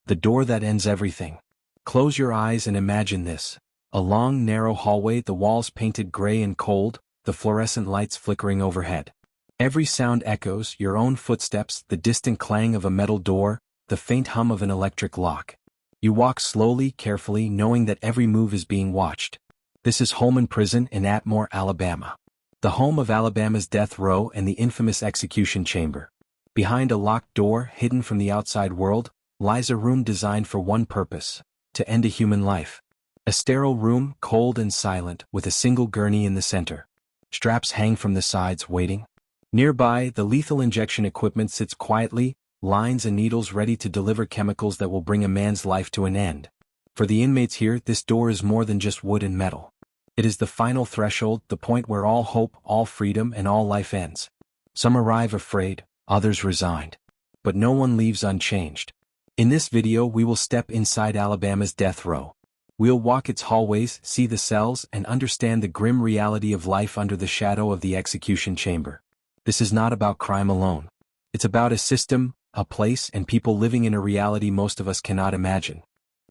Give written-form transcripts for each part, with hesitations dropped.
The door that ends everything. Close your eyes and imagine this. A long, narrow hallway, the walls painted gray and cold, the fluorescent lights flickering overhead. Every sound echoes, your own footsteps, the distant clang of a metal door, the faint hum of an electric lock. You walk slowly, carefully, knowing that every move is being watched. This is Holman Prison in Atmore, Alabama. The home of Alabama's death row and the infamous execution chamber. Behind a locked door, hidden from the outside world, lies a room designed for one purpose: to end a human life. A sterile room, cold and silent, with a single gurney in the center. Straps hang from the sides, waiting. Nearby, the lethal injection equipment sits quietly, lines and needles ready to deliver chemicals that will bring a man's life to an end. For the inmates here, this door is more than just wood and metal. It is the final threshold, the point where all hope, all freedom, and all life ends. Some arrive afraid, others resigned. But no one leaves unchanged. In this video, we will step inside Alabama's death row. We'll walk its hallways, see the cells, and understand the grim reality of life under the shadow of the execution chamber. This is not about crime alone. It's about a system, a place, and people living in a reality most of us cannot imagine.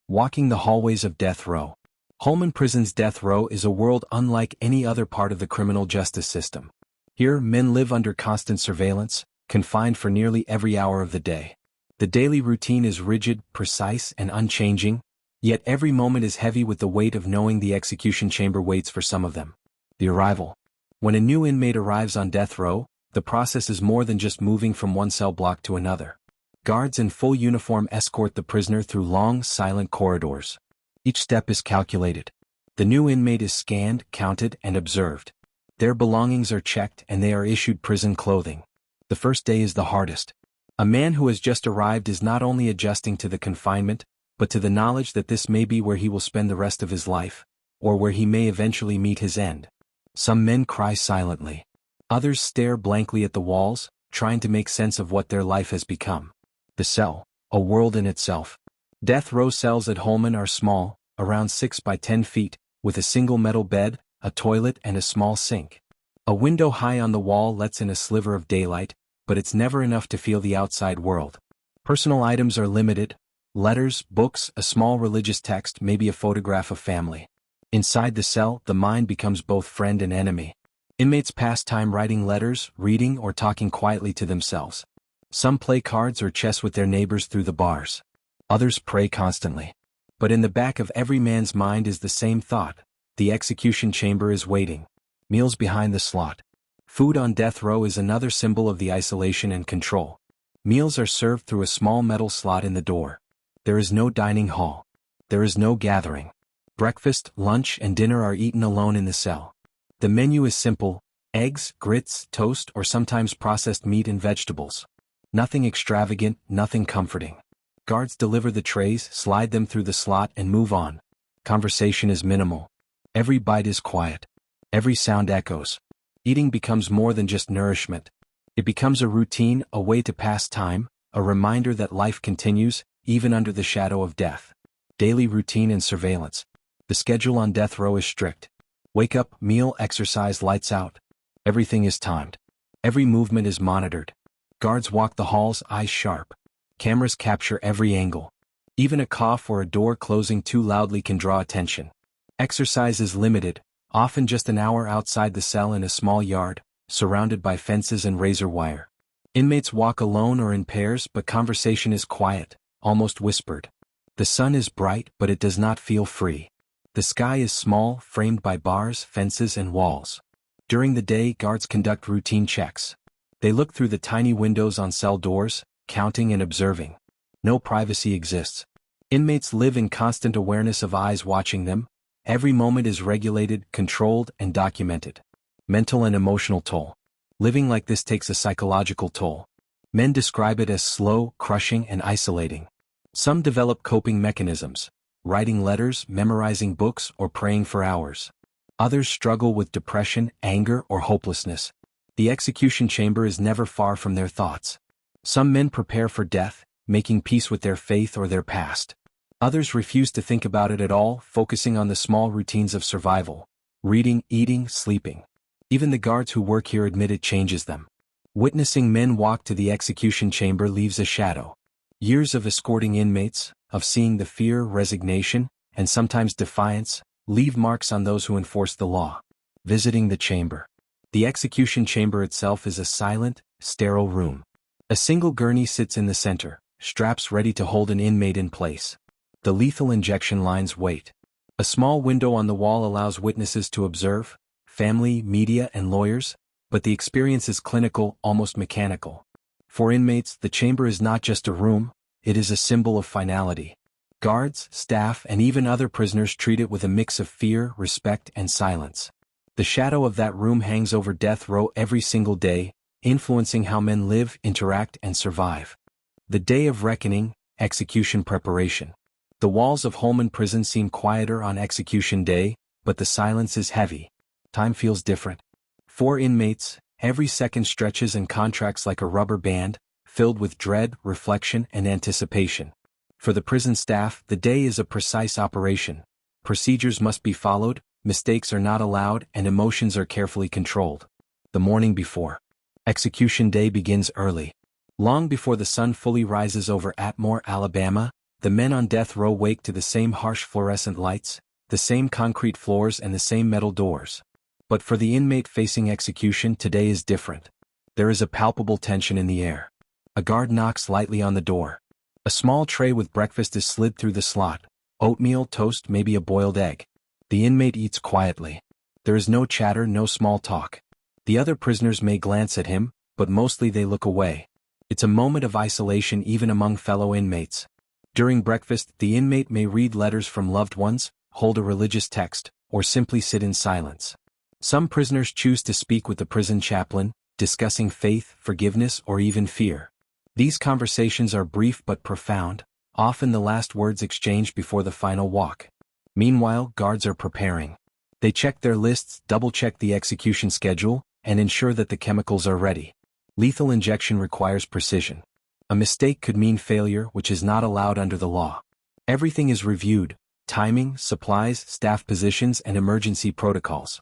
Walking the hallways of death row. Holman Prison's death row is a world unlike any other part of the criminal justice system. Here, men live under constant surveillance, confined for nearly every hour of the day. The daily routine is rigid, precise, and unchanging, yet every moment is heavy with the weight of knowing the execution chamber waits for some of them. The arrival. When a new inmate arrives on death row, the process is more than just moving from one cell block to another. Guards in full uniform escort the prisoner through long, silent corridors. Each step is calculated. The new inmate is scanned, counted, and observed. Their belongings are checked and they are issued prison clothing. The first day is the hardest. A man who has just arrived is not only adjusting to the confinement, but to the knowledge that this may be where he will spend the rest of his life, or where he may eventually meet his end. Some men cry silently. Others stare blankly at the walls, trying to make sense of what their life has become. The cell, a world in itself. Death row cells at Holman are small, around 6 by 10 feet, with a single metal bed, a toilet, and a small sink. A window high on the wall lets in a sliver of daylight, but it's never enough to feel the outside world. Personal items are limited: letters, books, a small religious text, maybe a photograph of family. Inside the cell, the mind becomes both friend and enemy. Inmates pass time writing letters, reading, or talking quietly to themselves. Some play cards or chess with their neighbors through the bars. Others pray constantly. But in the back of every man's mind is the same thought: the execution chamber is waiting. Meals behind the slot. Food on death row is another symbol of the isolation and control. Meals are served through a small metal slot in the door. There is no dining hall. There is no gathering. Breakfast, lunch, and dinner are eaten alone in the cell. The menu is simple: eggs, grits, toast, or sometimes processed meat and vegetables. Nothing extravagant, nothing comforting. Guards deliver the trays, slide them through the slot, and move on. Conversation is minimal. Every bite is quiet. Every sound echoes. Eating becomes more than just nourishment. It becomes a routine, a way to pass time, a reminder that life continues, even under the shadow of death. Daily routine and surveillance. The schedule on death row is strict. Wake up, meal, exercise, lights out. Everything is timed. Every movement is monitored. Guards walk the halls, eyes sharp. Cameras capture every angle. Even a cough or a door closing too loudly can draw attention. Exercise is limited, often just an hour outside the cell in a small yard, surrounded by fences and razor wire. Inmates walk alone or in pairs, but conversation is quiet, almost whispered. The sun is bright, but it does not feel free. The sky is small, framed by bars, fences, and walls. During the day, guards conduct routine checks. They look through the tiny windows on cell doors, counting and observing. No privacy exists. Inmates live in constant awareness of eyes watching them. Every moment is regulated, controlled, and documented. Mental and emotional toll. Living like this takes a psychological toll. Men describe it as slow, crushing, and isolating. Some develop coping mechanisms: writing letters, memorizing books, or praying for hours. Others struggle with depression, anger, or hopelessness. The execution chamber is never far from their thoughts. Some men prepare for death, making peace with their faith or their past. Others refuse to think about it at all, focusing on the small routines of survival: reading, eating, sleeping. Even the guards who work here admit it changes them. Witnessing men walk to the execution chamber leaves a shadow. Years of escorting inmates, of seeing the fear, resignation, and sometimes defiance, leave marks on those who enforce the law. Visiting the chamber. The execution chamber itself is a silent, sterile room. A single gurney sits in the center, straps ready to hold an inmate in place. The lethal injection lines wait. A small window on the wall allows witnesses to observe, family, media, and lawyers, but the experience is clinical, almost mechanical. For inmates, the chamber is not just a room, it is a symbol of finality. Guards, staff, and even other prisoners treat it with a mix of fear, respect, and silence. The shadow of that room hangs over death row every single day, influencing how men live, interact, and survive. The day of reckoning, execution preparation. The walls of Holman Prison seem quieter on execution day, but the silence is heavy. Time feels different. For inmates, every second stretches and contracts like a rubber band, filled with dread, reflection, and anticipation. For the prison staff, the day is a precise operation. Procedures must be followed, mistakes are not allowed, and emotions are carefully controlled. The morning before. Execution day begins early. Long before the sun fully rises over Atmore, Alabama, the men on death row wake to the same harsh fluorescent lights, the same concrete floors, and the same metal doors. But for the inmate facing execution, today is different. There is a palpable tension in the air. A guard knocks lightly on the door. A small tray with breakfast is slid through the slot: oatmeal, toast, maybe a boiled egg. The inmate eats quietly. There is no chatter, no small talk. The other prisoners may glance at him, but mostly they look away. It's a moment of isolation even among fellow inmates. During breakfast, the inmate may read letters from loved ones, hold a religious text, or simply sit in silence. Some prisoners choose to speak with the prison chaplain, discussing faith, forgiveness, or even fear. These conversations are brief but profound, often the last words exchanged before the final walk. Meanwhile, guards are preparing. They check their lists, double-check the execution schedule, and ensure that the chemicals are ready. Lethal injection requires precision. A mistake could mean failure, which is not allowed under the law. Everything is reviewed: timing, supplies, staff positions, and emergency protocols.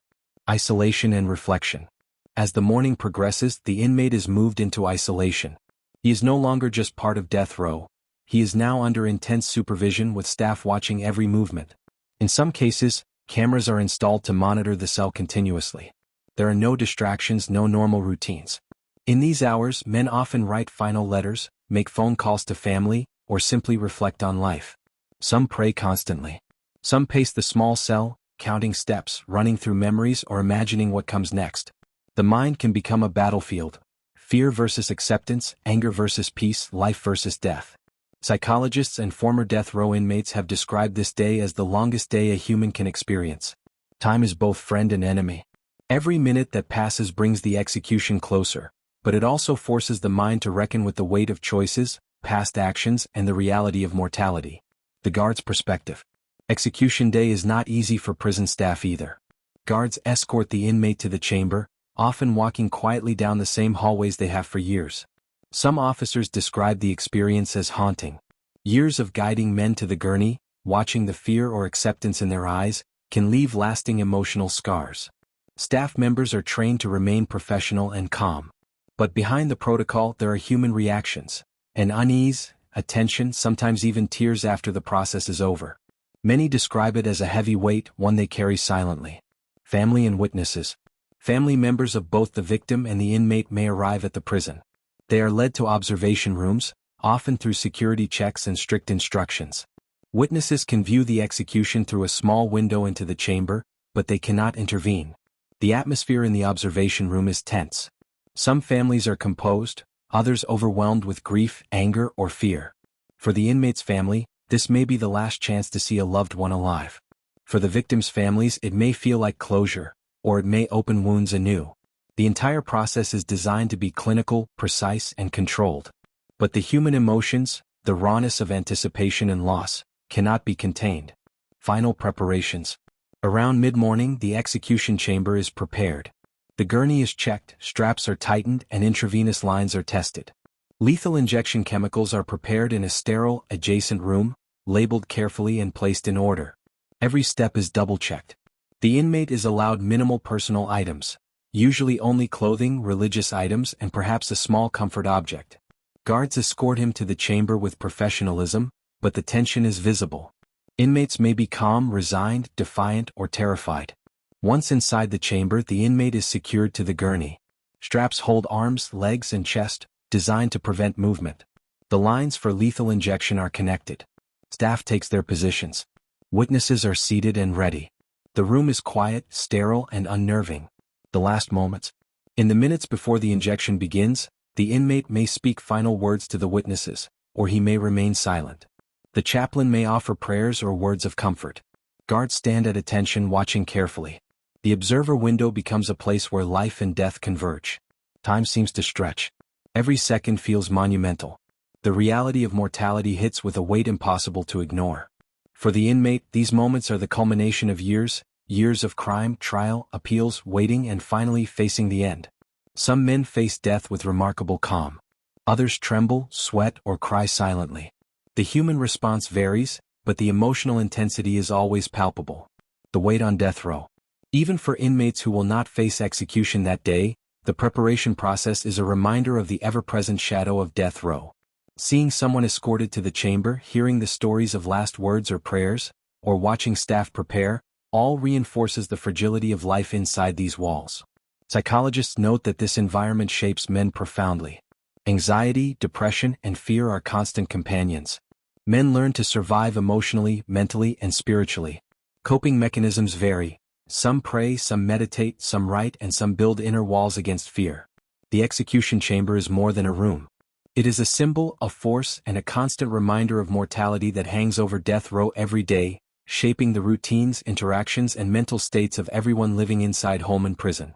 Isolation and reflection. As the morning progresses, the inmate is moved into isolation. He is no longer just part of death row. He is now under intense supervision with staff watching every movement. In some cases, cameras are installed to monitor the cell continuously. There are no distractions, no normal routines. In these hours, men often write final letters, make phone calls to family, or simply reflect on life. Some pray constantly. Some pace the small cell, counting steps, running through memories, or imagining what comes next. The mind can become a battlefield. Fear versus acceptance, anger versus peace, life versus death. Psychologists and former death row inmates have described this day as the longest day a human can experience. Time is both friend and enemy. Every minute that passes brings the execution closer, but it also forces the mind to reckon with the weight of choices, past actions, and the reality of mortality. The guard's perspective. Execution day is not easy for prison staff either. Guards escort the inmate to the chamber, often walking quietly down the same hallways they have for years. Some officers describe the experience as haunting. Years of guiding men to the gurney, watching the fear or acceptance in their eyes, can leave lasting emotional scars. Staff members are trained to remain professional and calm. But behind the protocol, there are human reactions: an unease, a tension, sometimes even tears after the process is over. Many describe it as a heavy weight, one they carry silently. Family and witnesses. Family members of both the victim and the inmate may arrive at the prison. They are led to observation rooms, often through security checks and strict instructions. Witnesses can view the execution through a small window into the chamber, but they cannot intervene. The atmosphere in the observation room is tense. Some families are composed, others overwhelmed with grief, anger, or fear. For the inmate's family, this may be the last chance to see a loved one alive. For the victim's families, it may feel like closure, or it may open wounds anew. The entire process is designed to be clinical, precise, and controlled. But the human emotions, the rawness of anticipation and loss, cannot be contained. Final preparations. Around mid-morning, the execution chamber is prepared. The gurney is checked, straps are tightened, and intravenous lines are tested. Lethal injection chemicals are prepared in a sterile, adjacent room, labeled carefully and placed in order. Every step is double-checked. The inmate is allowed minimal personal items, usually only clothing, religious items, and perhaps a small comfort object. Guards escort him to the chamber with professionalism, but the tension is visible. Inmates may be calm, resigned, defiant, or terrified. Once inside the chamber, the inmate is secured to the gurney. Straps hold arms, legs, and chest, designed to prevent movement. The lines for lethal injection are connected. Staff takes their positions. Witnesses are seated and ready. The room is quiet, sterile, and unnerving. The last moments. In the minutes before the injection begins, the inmate may speak final words to the witnesses, or he may remain silent. The chaplain may offer prayers or words of comfort. Guards stand at attention, watching carefully. The observer window becomes a place where life and death converge. Time seems to stretch. Every second feels monumental. The reality of mortality hits with a weight impossible to ignore. For the inmate, these moments are the culmination of years of crime, trial, appeals, waiting, and finally facing the end. Some men face death with remarkable calm. Others tremble, sweat, or cry silently. The human response varies, but the emotional intensity is always palpable. The weight on death row. Even for inmates who will not face execution that day, the preparation process is a reminder of the ever-present shadow of death row. Seeing someone escorted to the chamber, hearing the stories of last words or prayers, or watching staff prepare, all reinforces the fragility of life inside these walls. Psychologists note that this environment shapes men profoundly. Anxiety, depression, and fear are constant companions. Men learn to survive emotionally, mentally, and spiritually. Coping mechanisms vary. Some pray, some meditate, some write, and some build inner walls against fear. The execution chamber is more than a room. It is a symbol, a force, and a constant reminder of mortality that hangs over death row every day, shaping the routines, interactions, and mental states of everyone living inside Holman Prison.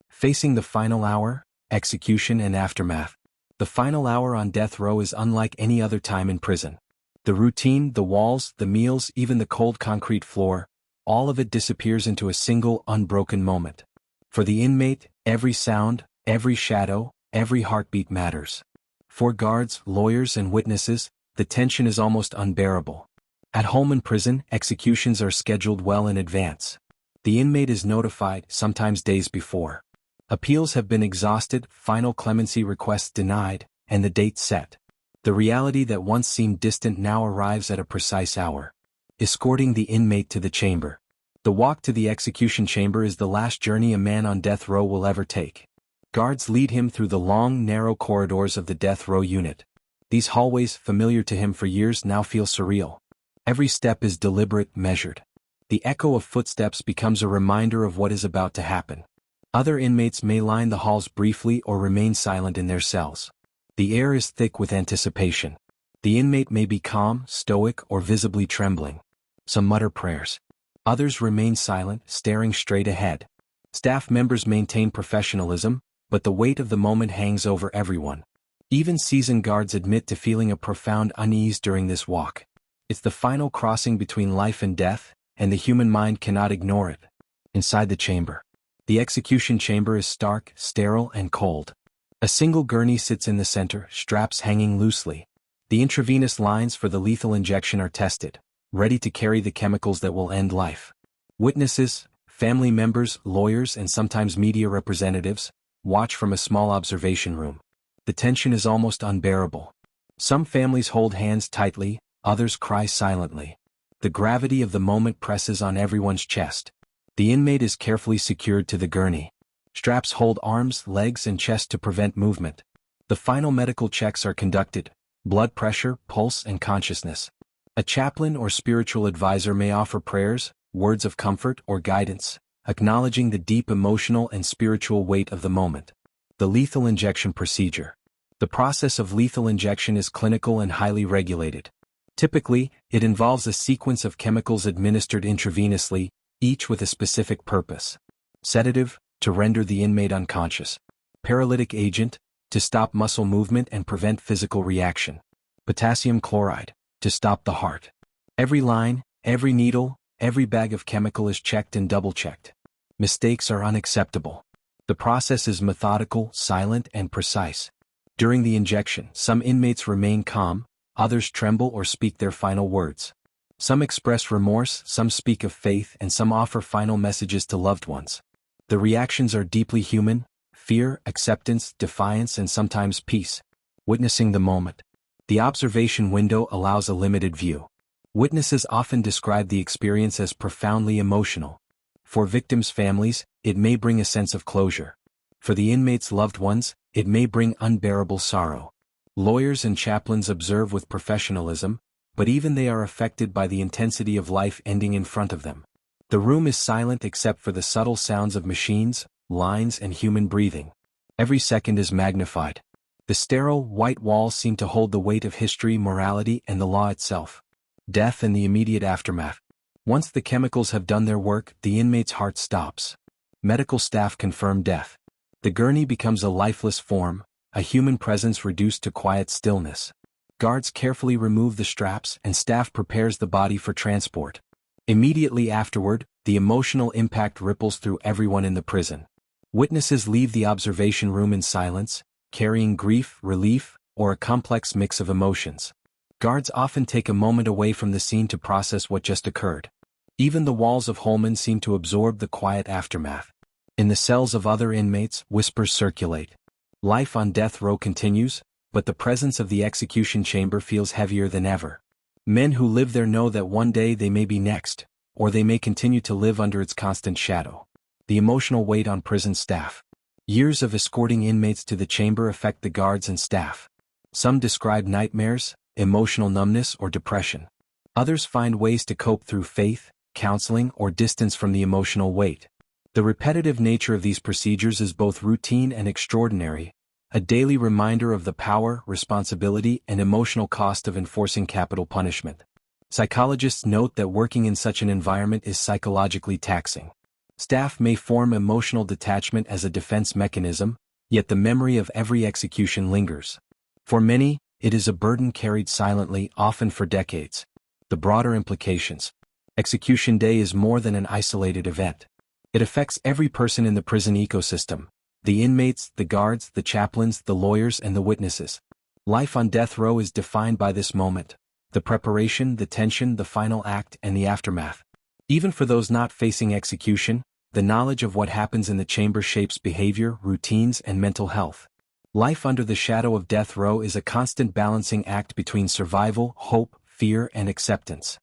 Facing the final hour, execution and aftermath. The final hour on death row is unlike any other time in prison. The routine, the walls, the meals, even the cold concrete floor, all of it disappears into a single, unbroken moment. For the inmate, every sound, every shadow, every heartbeat matters. For guards, lawyers, and witnesses, the tension is almost unbearable. At Holman Prison, executions are scheduled well in advance. The inmate is notified, sometimes days before. Appeals have been exhausted, final clemency requests denied, and the date set. The reality that once seemed distant now arrives at a precise hour. Escorting the inmate to the chamber. The walk to the execution chamber is the last journey a man on death row will ever take. Guards lead him through the long, narrow corridors of the death row unit. These hallways, familiar to him for years, now feel surreal. Every step is deliberate, measured. The echo of footsteps becomes a reminder of what is about to happen. Other inmates may line the halls briefly or remain silent in their cells. The air is thick with anticipation. The inmate may be calm, stoic, or visibly trembling. Some mutter prayers. Others remain silent, staring straight ahead. Staff members maintain professionalism, but the weight of the moment hangs over everyone. Even seasoned guards admit to feeling a profound unease during this walk. It's the final crossing between life and death, and the human mind cannot ignore it. Inside the chamber. The execution chamber is stark, sterile, and cold. A single gurney sits in the center, straps hanging loosely. The intravenous lines for the lethal injection are tested, ready to carry the chemicals that will end life. Witnesses, family members, lawyers, and sometimes media representatives watch from a small observation room. The tension is almost unbearable. Some families hold hands tightly, others cry silently. The gravity of the moment presses on everyone's chest. The inmate is carefully secured to the gurney. Straps hold arms, legs, and chest to prevent movement. The final medical checks are conducted: blood pressure, pulse, and consciousness. A chaplain or spiritual advisor may offer prayers, words of comfort, or guidance, acknowledging the deep emotional and spiritual weight of the moment. The lethal injection procedure. The process of lethal injection is clinical and highly regulated. Typically, it involves a sequence of chemicals administered intravenously, each with a specific purpose. Sedative, to render the inmate unconscious. Paralytic agent, to stop muscle movement and prevent physical reaction. Potassium chloride, to stop the heart. Every line, every needle, every bag of chemical is checked and double-checked. Mistakes are unacceptable. The process is methodical, silent, and precise. During the injection, some inmates remain calm, others tremble or speak their final words. Some express remorse, some speak of faith, and some offer final messages to loved ones. The reactions are deeply human: fear, acceptance, defiance, and sometimes peace. Witnessing the moment. The observation window allows a limited view. Witnesses often describe the experience as profoundly emotional. For victims' families, it may bring a sense of closure. For the inmates' loved ones, it may bring unbearable sorrow. Lawyers and chaplains observe with professionalism, but even they are affected by the intensity of life ending in front of them. The room is silent except for the subtle sounds of machines, lines, and human breathing. Every second is magnified. The sterile, white walls seem to hold the weight of history, morality, and the law itself. Death and the immediate aftermath. Once the chemicals have done their work, the inmate's heart stops. Medical staff confirm death. The gurney becomes a lifeless form, a human presence reduced to quiet stillness. Guards carefully remove the straps and staff prepares the body for transport. Immediately afterward, the emotional impact ripples through everyone in the prison. Witnesses leave the observation room in silence, carrying grief, relief, or a complex mix of emotions. Guards often take a moment away from the scene to process what just occurred. Even the walls of Holman seem to absorb the quiet aftermath. In the cells of other inmates, whispers circulate. Life on death row continues, but the presence of the execution chamber feels heavier than ever. Men who live there know that one day they may be next, or they may continue to live under its constant shadow. The emotional weight on prison staff. Years of escorting inmates to the chamber affect the guards and staff. Some describe nightmares, emotional numbness, or depression. Others find ways to cope through faith, counseling, or distance from the emotional weight. The repetitive nature of these procedures is both routine and extraordinary, a daily reminder of the power, responsibility, and emotional cost of enforcing capital punishment. Psychologists note that working in such an environment is psychologically taxing. Staff may form emotional detachment as a defense mechanism, yet the memory of every execution lingers. For many, it is a burden carried silently, often for decades. The broader implications. Execution Day is more than an isolated event. It affects every person in the prison ecosystem: the inmates, the guards, the chaplains, the lawyers, and the witnesses. Life on death row is defined by this moment: the preparation, the tension, the final act, and the aftermath. Even for those not facing execution, the knowledge of what happens in the chamber shapes behavior, routines, and mental health. Life under the shadow of death row is a constant balancing act between survival, hope, fear, and acceptance.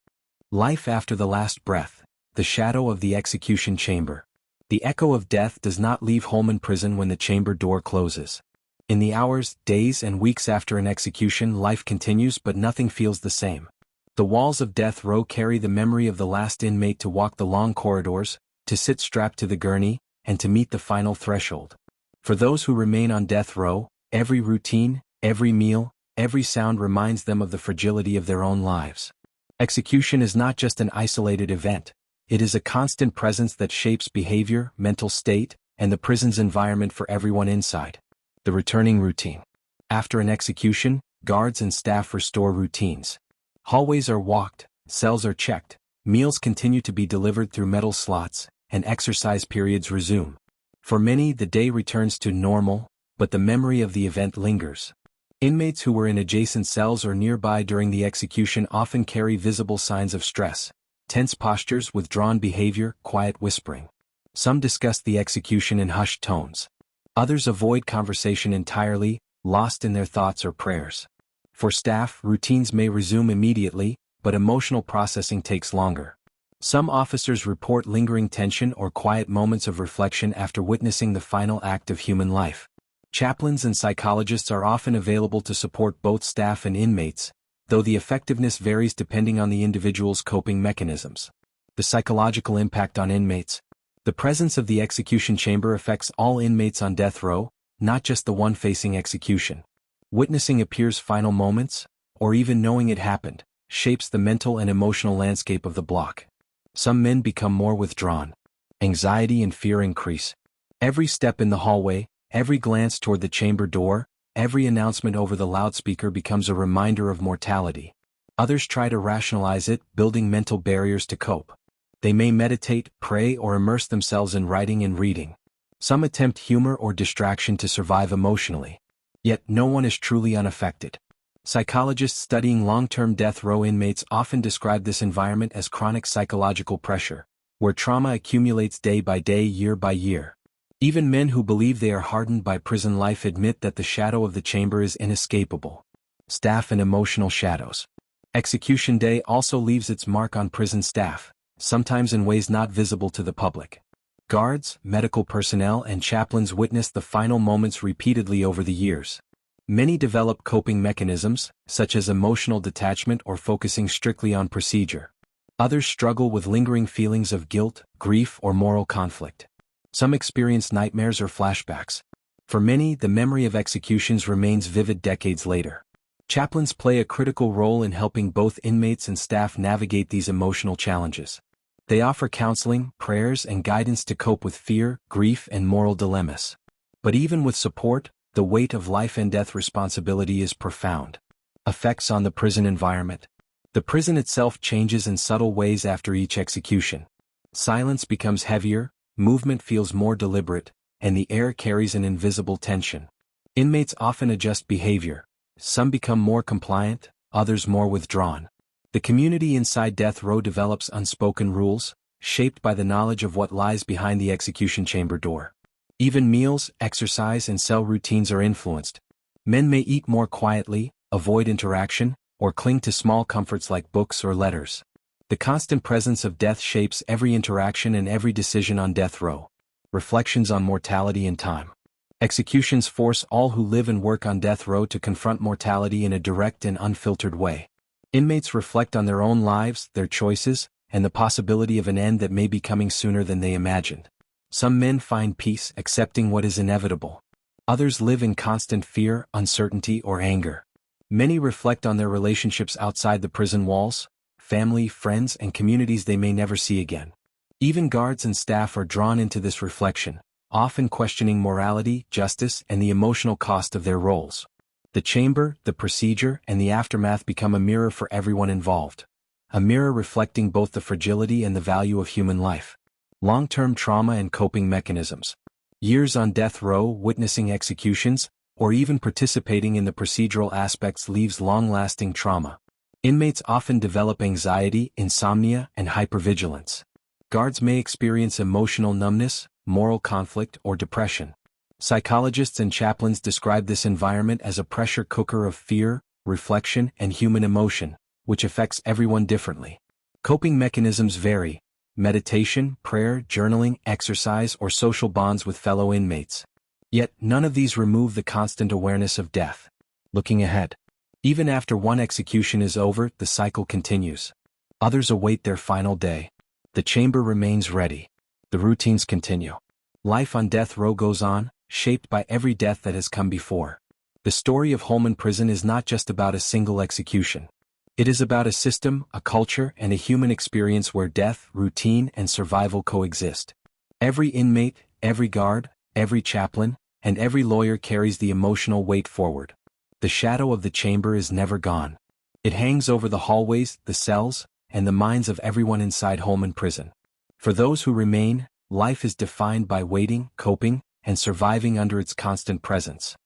Life after the last breath. The shadow of the execution chamber. The echo of death does not leave Holman Prison when the chamber door closes. In the hours, days, and weeks after an execution, life continues, but nothing feels the same. The walls of death row carry the memory of the last inmate to walk the long corridors, to sit strapped to the gurney, and to meet the final threshold. For those who remain on death row, every routine, every meal, every sound reminds them of the fragility of their own lives. Execution is not just an isolated event. It is a constant presence that shapes behavior, mental state, and the prison's environment for everyone inside. The returning routine. After an execution, guards and staff restore routines. Hallways are walked, cells are checked, meals continue to be delivered through metal slots, and exercise periods resume. For many, the day returns to normal, but the memory of the event lingers. Inmates who were in adjacent cells or nearby during the execution often carry visible signs of stress: tense postures, withdrawn behavior, quiet whispering. Some discuss the execution in hushed tones. Others avoid conversation entirely, lost in their thoughts or prayers. For staff, routines may resume immediately, but emotional processing takes longer. Some officers report lingering tension or quiet moments of reflection after witnessing the final act of human life. Chaplains and psychologists are often available to support both staff and inmates, though the effectiveness varies depending on the individual's coping mechanisms. The psychological impact on inmates. The presence of the execution chamber affects all inmates on death row, not just the one facing execution. Witnessing a peer's final moments, or even knowing it happened, shapes the mental and emotional landscape of the block. Some men become more withdrawn. Anxiety and fear increase. Every step in the hallway, every glance toward the chamber door, every announcement over the loudspeaker becomes a reminder of mortality. Others try to rationalize it, building mental barriers to cope. They may meditate, pray, or immerse themselves in writing and reading. Some attempt humor or distraction to survive emotionally. Yet no one is truly unaffected. Psychologists studying long-term death row inmates often describe this environment as chronic psychological pressure, where trauma accumulates day by day, year by year. Even men who believe they are hardened by prison life admit that the shadow of the chamber is inescapable. Staff and emotional shadows. Execution day also leaves its mark on prison staff, sometimes in ways not visible to the public. Guards, medical personnel, and chaplains witness the final moments repeatedly over the years. Many develop coping mechanisms, such as emotional detachment or focusing strictly on procedure. Others struggle with lingering feelings of guilt, grief, or moral conflict. Some experience nightmares or flashbacks. For many, the memory of executions remains vivid decades later. Chaplains play a critical role in helping both inmates and staff navigate these emotional challenges. They offer counseling, prayers, and guidance to cope with fear, grief, and moral dilemmas. But even with support, the weight of life and death responsibility is profound. Effects on the prison environment. The prison itself changes in subtle ways after each execution. Silence becomes heavier, movement feels more deliberate, and the air carries an invisible tension. Inmates often adjust behavior. Some become more compliant, others more withdrawn. The community inside death row develops unspoken rules, shaped by the knowledge of what lies behind the execution chamber door. Even meals, exercise, and cell routines are influenced. Men may eat more quietly, avoid interaction, or cling to small comforts like books or letters. The constant presence of death shapes every interaction and every decision on death row. Reflections on mortality and time. Executions force all who live and work on death row to confront mortality in a direct and unfiltered way. Inmates reflect on their own lives, their choices, and the possibility of an end that may be coming sooner than they imagined. Some men find peace accepting what is inevitable. Others live in constant fear, uncertainty, or anger. Many reflect on their relationships outside the prison walls, family, friends, and communities they may never see again. Even guards and staff are drawn into this reflection, often questioning morality, justice, and the emotional cost of their roles. The chamber, the procedure, and the aftermath become a mirror for everyone involved. A mirror reflecting both the fragility and the value of human life. Long-term trauma and coping mechanisms. Years on death row, witnessing executions, or even participating in the procedural aspects leaves long-lasting trauma. Inmates often develop anxiety, insomnia, and hypervigilance. Guards may experience emotional numbness, moral conflict, or depression. Psychologists and chaplains describe this environment as a pressure cooker of fear, reflection, and human emotion, which affects everyone differently. Coping mechanisms vary: meditation, prayer, journaling, exercise, or social bonds with fellow inmates. Yet, none of these remove the constant awareness of death. Looking ahead. Even after one execution is over, the cycle continues. Others await their final day. The chamber remains ready. The routines continue. Life on death row goes on, shaped by every death that has come before. The story of Holman Prison is not just about a single execution. It is about a system, a culture, and a human experience where death, routine, and survival coexist. Every inmate, every guard, every chaplain, and every lawyer carries the emotional weight forward. The shadow of the chamber is never gone. It hangs over the hallways, the cells, and the minds of everyone inside Holman Prison. For those who remain, life is defined by waiting, coping, and surviving under its constant presence.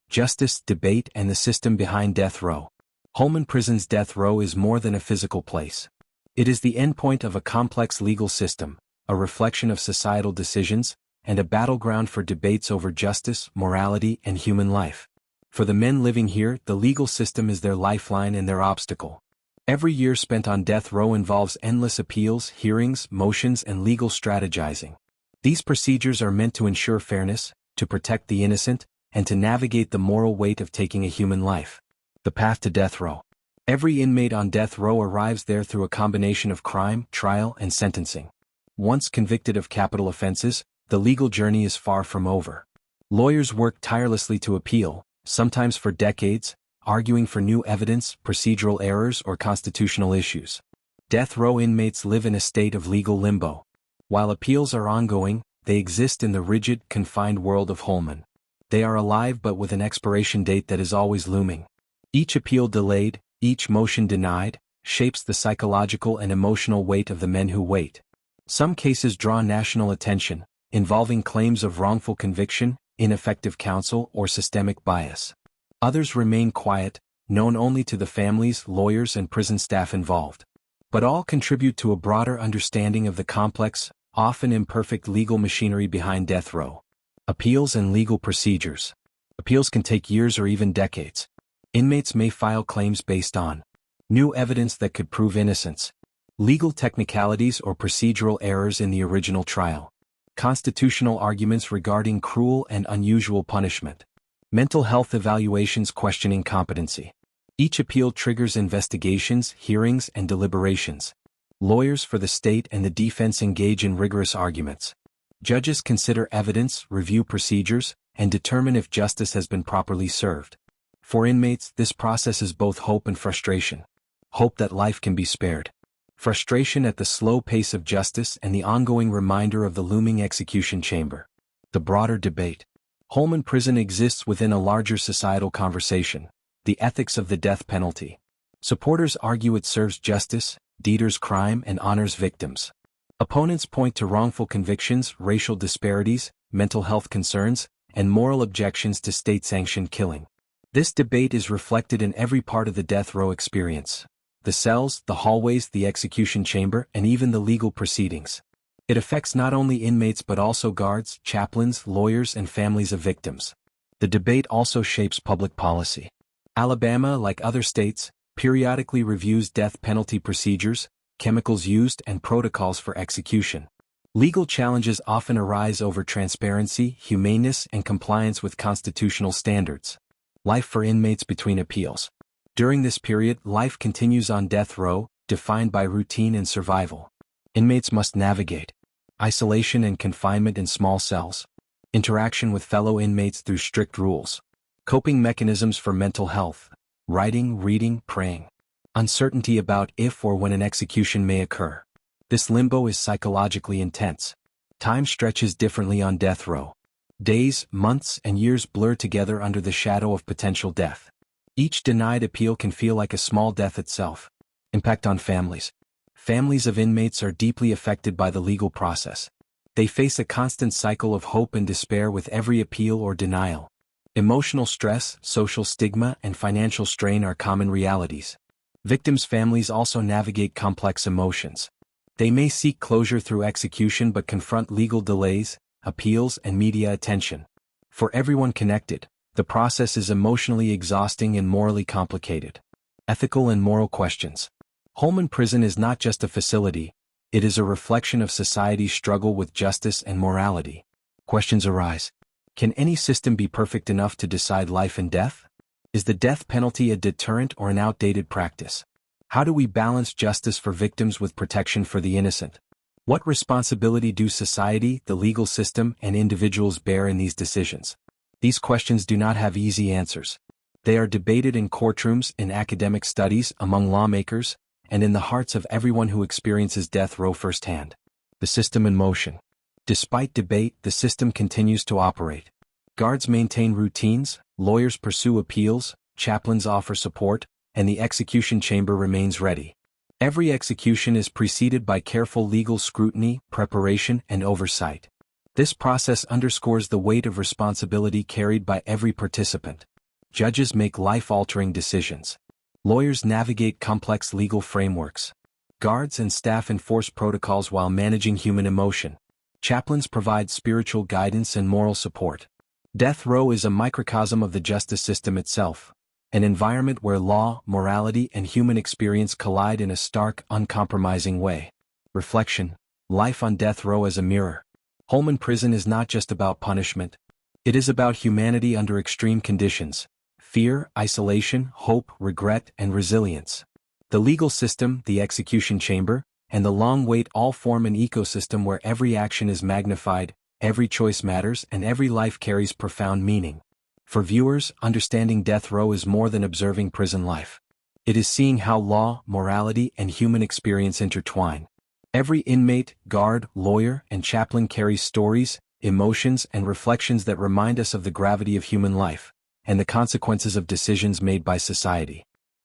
Justice, debate, and the system behind death row. Holman Prison's death row is more than a physical place. It is the endpoint of a complex legal system, a reflection of societal decisions, and a battleground for debates over justice, morality, and human life. For the men living here, the legal system is their lifeline and their obstacle. Every year spent on death row involves endless appeals, hearings, motions, and legal strategizing. These procedures are meant to ensure fairness, to protect the innocent, and to navigate the moral weight of taking a human life. The path to death row. Every inmate on death row arrives there through a combination of crime, trial, and sentencing. Once convicted of capital offenses, the legal journey is far from over. Lawyers work tirelessly to appeal, sometimes for decades, arguing for new evidence, procedural errors, or constitutional issues. Death row inmates live in a state of legal limbo. While appeals are ongoing, they exist in the rigid, confined world of Holman. They are alive but with an expiration date that is always looming. Each appeal delayed, each motion denied, shapes the psychological and emotional weight of the men who wait. Some cases draw national attention, involving claims of wrongful conviction, ineffective counsel, or systemic bias. Others remain quiet, known only to the families, lawyers, and prison staff involved. But all contribute to a broader understanding of the complex, often imperfect legal machinery behind death row. Appeals and legal procedures. Appeals can take years or even decades. Inmates may file claims based on new evidence that could prove innocence, legal technicalities or procedural errors in the original trial, constitutional arguments regarding cruel and unusual punishment, mental health evaluations questioning competency. Each appeal triggers investigations, hearings, and deliberations. Lawyers for the state and the defense engage in rigorous arguments. Judges consider evidence, review procedures, and determine if justice has been properly served. For inmates, this process is both hope and frustration. Hope that life can be spared. Frustration at the slow pace of justice and the ongoing reminder of the looming execution chamber. The broader debate. Holman Prison exists within a larger societal conversation, the ethics of the death penalty. Supporters argue it serves justice, deters crime, and honors victims. Opponents point to wrongful convictions, racial disparities, mental health concerns, and moral objections to state-sanctioned killing. This debate is reflected in every part of the death row experience: the cells, the hallways, the execution chamber, and even the legal proceedings. It affects not only inmates but also guards, chaplains, lawyers, and families of victims. The debate also shapes public policy. Alabama, like other states, periodically reviews death penalty procedures, chemicals used, and protocols for execution. Legal challenges often arise over transparency, humaneness, and compliance with constitutional standards. Life for inmates between appeals. During this period, life continues on death row, defined by routine and survival. Inmates must navigate isolation and confinement in small cells, interaction with fellow inmates through strict rules, coping mechanisms for mental health, writing, reading, praying, uncertainty about if or when an execution may occur. This limbo is psychologically intense. Time stretches differently on death row. Days, months, and years blur together under the shadow of potential death. Each denied appeal can feel like a small death itself. Impact on families. Families of inmates are deeply affected by the legal process. They face a constant cycle of hope and despair with every appeal or denial. Emotional stress, social stigma, and financial strain are common realities. Victims' families also navigate complex emotions. They may seek closure through execution but confront legal delays, appeals, and media attention. For everyone connected, the process is emotionally exhausting and morally complicated. Ethical and moral questions. Holman Prison is not just a facility, it is a reflection of society's struggle with justice and morality. Questions arise. Can any system be perfect enough to decide life and death? Is the death penalty a deterrent or an outdated practice? How do we balance justice for victims with protection for the innocent? What responsibility do society, the legal system, and individuals bear in these decisions? These questions do not have easy answers. They are debated in courtrooms, in academic studies, among lawmakers, and in the hearts of everyone who experiences death row firsthand. The system in motion. Despite debate, the system continues to operate. Guards maintain routines, lawyers pursue appeals, chaplains offer support, and the execution chamber remains ready. Every execution is preceded by careful legal scrutiny, preparation, and oversight. This process underscores the weight of responsibility carried by every participant. Judges make life-altering decisions. Lawyers navigate complex legal frameworks. Guards and staff enforce protocols while managing human emotion. Chaplains provide spiritual guidance and moral support. Death row is a microcosm of the justice system itself, an environment where law, morality, and human experience collide in a stark, uncompromising way. Reflection. Life on death row as a mirror. Holman Prison is not just about punishment. It is about humanity under extreme conditions: fear, isolation, hope, regret, and resilience. The legal system, the execution chamber, and the long wait all form an ecosystem where every action is magnified, every choice matters, and every life carries profound meaning. For viewers, understanding death row is more than observing prison life. It is seeing how law, morality, and human experience intertwine. Every inmate, guard, lawyer, and chaplain carries stories, emotions, and reflections that remind us of the gravity of human life, and the consequences of decisions made by society.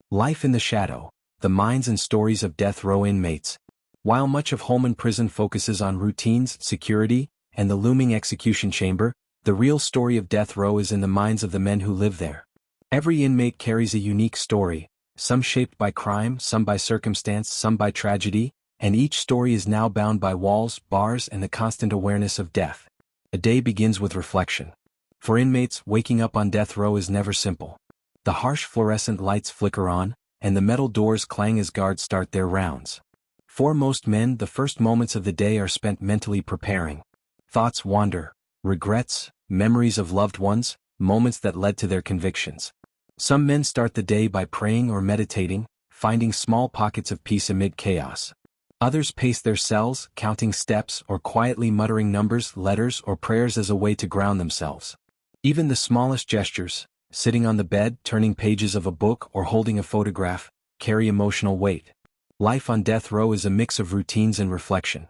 Life in the shadow, the minds and stories of death row inmates. While much of Holman Prison focuses on routines, security, and the looming execution chamber, the real story of death row is in the minds of the men who live there. Every inmate carries a unique story, some shaped by crime, some by circumstance, some by tragedy, and each story is now bound by walls, bars, and the constant awareness of death. A day begins with reflection. For inmates, waking up on death row is never simple. The harsh fluorescent lights flicker on, and the metal doors clang as guards start their rounds. For most men, the first moments of the day are spent mentally preparing. Thoughts wander, regrets, memories of loved ones, moments that led to their convictions. Some men start the day by praying or meditating, finding small pockets of peace amid chaos. Others pace their cells, counting steps or quietly muttering numbers, letters, or prayers as a way to ground themselves. Even the smallest gestures, sitting on the bed, turning pages of a book, or holding a photograph, carry emotional weight. Life on death row is a mix of routines and reflection.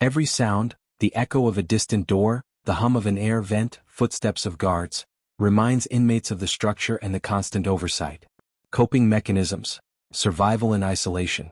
Every sound, the echo of a distant door, the hum of an air vent, footsteps of guards, reminds inmates of the structure and the constant oversight. Coping mechanisms: survival and isolation.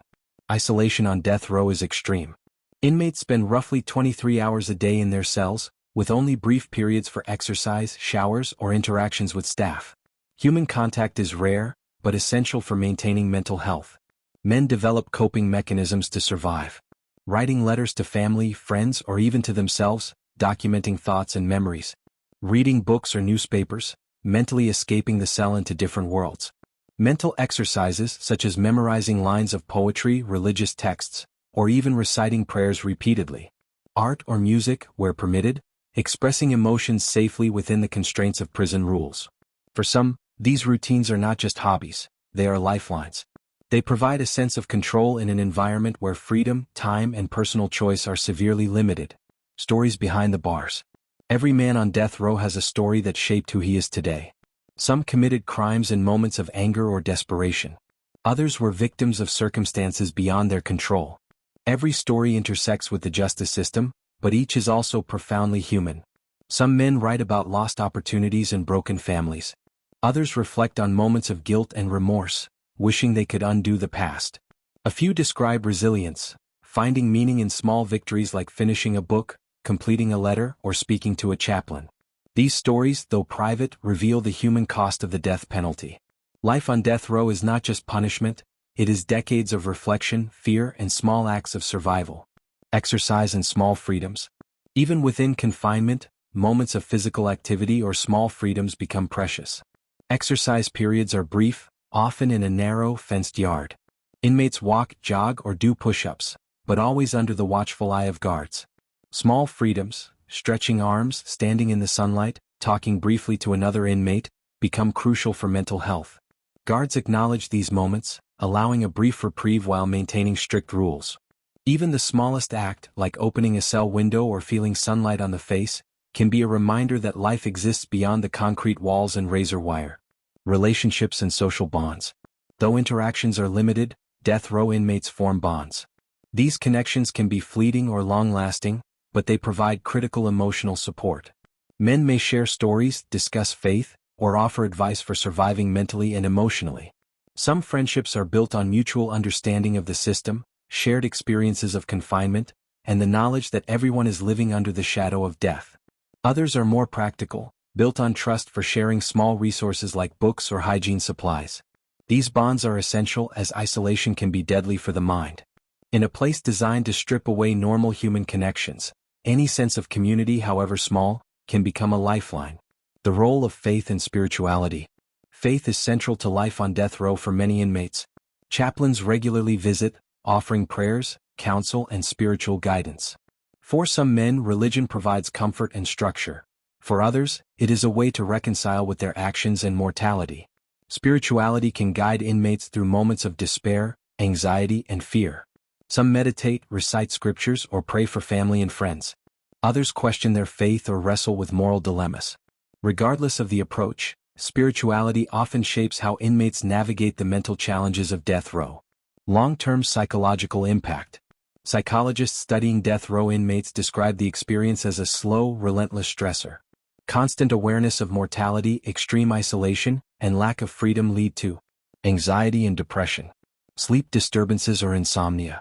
Isolation on death row is extreme. Inmates spend roughly 23 hours a day in their cells, with only brief periods for exercise, showers, or interactions with staff. Human contact is rare, but essential for maintaining mental health. Men develop coping mechanisms to survive. Writing letters to family, friends, or even to themselves, documenting thoughts and memories. Reading books or newspapers, mentally escaping the cell into different worlds. Mental exercises such as memorizing lines of poetry, religious texts, or even reciting prayers repeatedly. Art or music, where permitted, expressing emotions safely within the constraints of prison rules. For some, these routines are not just hobbies, they are lifelines. They provide a sense of control in an environment where freedom, time, and personal choice are severely limited. Stories behind the bars. Every man on death row has a story that shaped who he is today. Some committed crimes in moments of anger or desperation. Others were victims of circumstances beyond their control. Every story intersects with the justice system, but each is also profoundly human. Some men write about lost opportunities and broken families. Others reflect on moments of guilt and remorse, wishing they could undo the past. A few describe resilience, finding meaning in small victories like finishing a book, completing a letter, or speaking to a chaplain. These stories, though private, reveal the human cost of the death penalty. Life on death row is not just punishment, it is decades of reflection, fear, and small acts of survival. Exercise and small freedoms. Even within confinement, moments of physical activity or small freedoms become precious. Exercise periods are brief, often in a narrow, fenced yard. Inmates walk, jog, or do push-ups, but always under the watchful eye of guards. Small freedoms, stretching arms, standing in the sunlight, talking briefly to another inmate, become crucial for mental health. Guards acknowledge these moments, allowing a brief reprieve while maintaining strict rules. Even the smallest act, like opening a cell window or feeling sunlight on the face, can be a reminder that life exists beyond the concrete walls and razor wire. Relationships and social bonds. Though interactions are limited, death row inmates form bonds. These connections can be fleeting or long-lasting, but they provide critical emotional support. Men may share stories, discuss faith, or offer advice for surviving mentally and emotionally. Some friendships are built on mutual understanding of the system, shared experiences of confinement, and the knowledge that everyone is living under the shadow of death. Others are more practical, built on trust for sharing small resources like books or hygiene supplies. These bonds are essential as isolation can be deadly for the mind. In a place designed to strip away normal human connections, any sense of community, however small, can become a lifeline. The role of faith and spirituality. Faith is central to life on death row for many inmates. Chaplains regularly visit, offering prayers, counsel, and spiritual guidance. For some men, religion provides comfort and structure. For others, it is a way to reconcile with their actions and mortality. Spirituality can guide inmates through moments of despair, anxiety, and fear. Some meditate, recite scriptures, or pray for family and friends. Others question their faith or wrestle with moral dilemmas. Regardless of the approach, spirituality often shapes how inmates navigate the mental challenges of death row. Long-term psychological impact. Psychologists studying death row inmates describe the experience as a slow, relentless stressor. Constant awareness of mortality, extreme isolation, and lack of freedom lead to anxiety and depression, sleep disturbances or insomnia,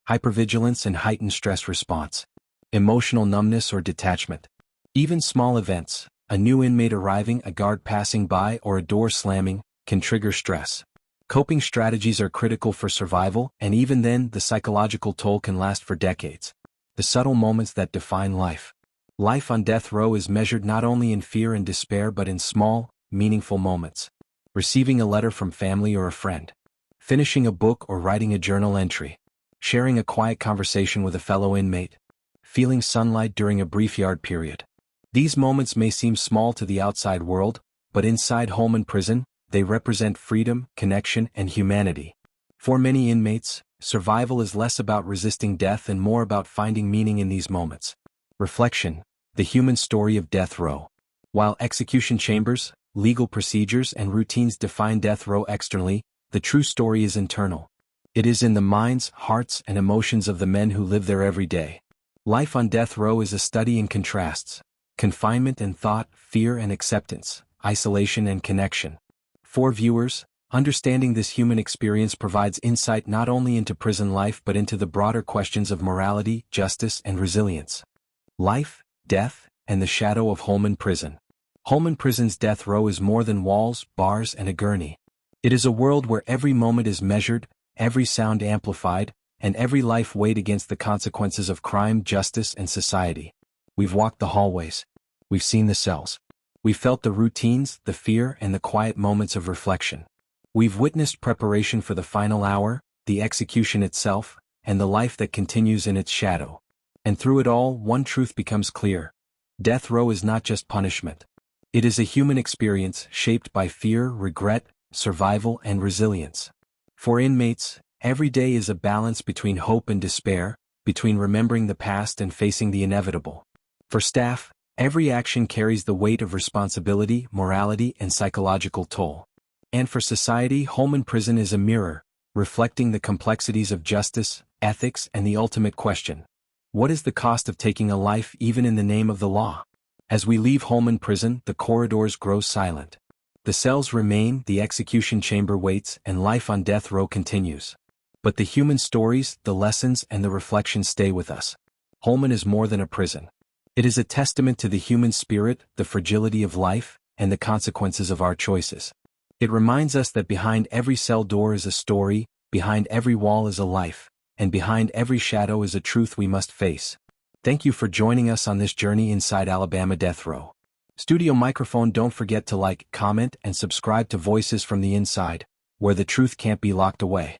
hypervigilance and heightened stress response, emotional numbness or detachment. Even small events, a new inmate arriving, a guard passing by, or a door slamming, can trigger stress. Coping strategies are critical for survival, and even then, the psychological toll can last for decades. The subtle moments that define life. Life on death row is measured not only in fear and despair but in small, meaningful moments. Receiving a letter from family or a friend. Finishing a book or writing a journal entry. Sharing a quiet conversation with a fellow inmate. Feeling sunlight during a brief yard period. These moments may seem small to the outside world, but inside Holman Prison, they represent freedom, connection, and humanity. For many inmates, survival is less about resisting death and more about finding meaning in these moments. Reflection: the human story of death row. While execution chambers, legal procedures, and routines define death row externally, the true story is internal. It is in the minds, hearts, and emotions of the men who live there every day. Life on death row is a study in contrasts: confinement and thought, fear and acceptance, isolation and connection. For viewers, understanding this human experience provides insight not only into prison life but into the broader questions of morality, justice, and resilience. Life, death, and the shadow of Holman Prison. Holman Prison's death row is more than walls, bars, and a gurney. It is a world where every moment is measured, every sound amplified, and every life weighed against the consequences of crime, justice, and society. We've walked the hallways. We've seen the cells. We've felt the routines, the fear, and the quiet moments of reflection. We've witnessed preparation for the final hour, the execution itself, and the life that continues in its shadow. And through it all, one truth becomes clear. Death row is not just punishment. It is a human experience shaped by fear, regret, survival, and resilience. For inmates, every day is a balance between hope and despair, between remembering the past and facing the inevitable. For staff, every action carries the weight of responsibility, morality, and psychological toll. And for society, Holman Prison is a mirror, reflecting the complexities of justice, ethics, and the ultimate question: what is the cost of taking a life even in the name of the law? As we leave Holman Prison, the corridors grow silent. The cells remain, the execution chamber waits, and life on death row continues. But the human stories, the lessons, and the reflections stay with us. Holman is more than a prison. It is a testament to the human spirit, the fragility of life, and the consequences of our choices. It reminds us that behind every cell door is a story, behind every wall is a life, and behind every shadow is a truth we must face. Thank you for joining us on this journey inside Alabama Death Row. Studio Microphone, don't forget to like, comment, and subscribe to Voices from the Inside, where the truth can't be locked away.